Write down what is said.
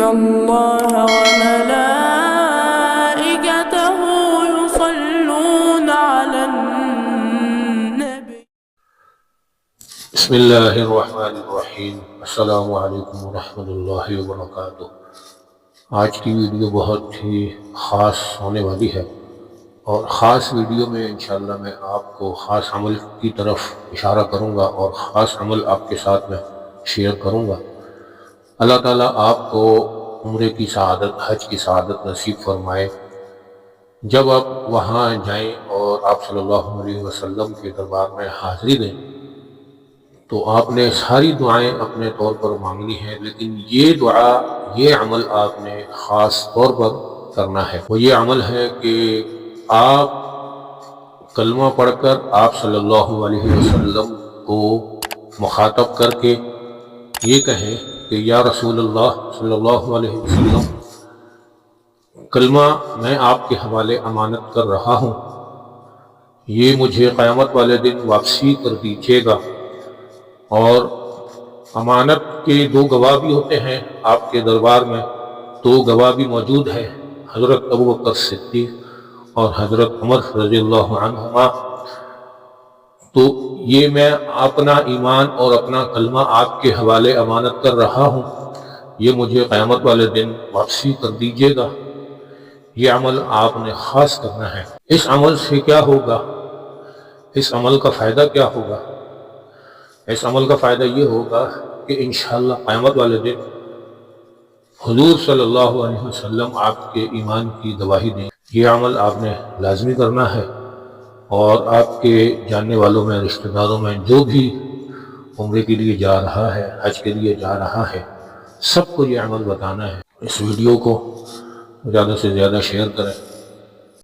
الله وملائكته يصلون على النبي. بسم اللہ الرحمن الرحیم. السلام علیکم ورحمۃ اللہ وبرکاتہ. آج کی ویڈیو بہت ہی خاص ہونے والی ہے، اور خاص ویڈیو میں انشاءاللہ میں آپ کو خاص عمل کی طرف اشارہ کروں گا اور خاص عمل آپ کے ساتھ میں شیئر کروں گا. اللہ تعالیٰ آپ کو عمرے کی سعادت، حج کی سعادت نصیب فرمائے. جب آپ وہاں جائیں اور آپ صلی اللہ علیہ وسلم کے دربار میں حاضری دیں تو آپ نے ساری دعائیں اپنے طور پر مانگنی ہیں، لیکن یہ دعا، یہ عمل آپ نے خاص طور پر کرنا ہے. وہ یہ عمل ہے کہ آپ کلمہ پڑھ کر آپ صلی اللہ علیہ وسلم کو مخاطب کر کے یہ کہیں کہ یا رسول اللہ صلی اللہ علیہ وسلم، کلمہ میں آپ کے حوالے امانت کر رہا ہوں، یہ مجھے قیامت والے دن واپسی کر دیجیے گا. اور امانت کے دو گواہ بھی ہوتے ہیں آپ کے دربار میں، دو گواہ بھی موجود ہیں، حضرت ابوبکر صدیق اور حضرت عمر رضی اللہ عنہما. تو یہ میں اپنا ایمان اور اپنا کلمہ آپ کے حوالے امانت کر رہا ہوں، یہ مجھے قیامت والے دن واپسی کر دیجیے گا. یہ عمل آپ نے خاص کرنا ہے. اس عمل سے کیا ہوگا؟ اس عمل کا فائدہ کیا ہوگا؟ اس عمل کا فائدہ یہ ہوگا کہ انشاءاللہ قیامت والے دن حضور صلی اللہ علیہ وسلم آپ کے ایمان کی گواہی دیں. یہ عمل آپ نے لازمی کرنا ہے، اور آپ کے جاننے والوں میں، رشتہ داروں میں جو بھی عمرے کے لیے جا رہا ہے، حج کے لیے جا رہا ہے، سب کو یہ عمل بتانا ہے. اس ویڈیو کو زیادہ سے زیادہ شیئر کریں.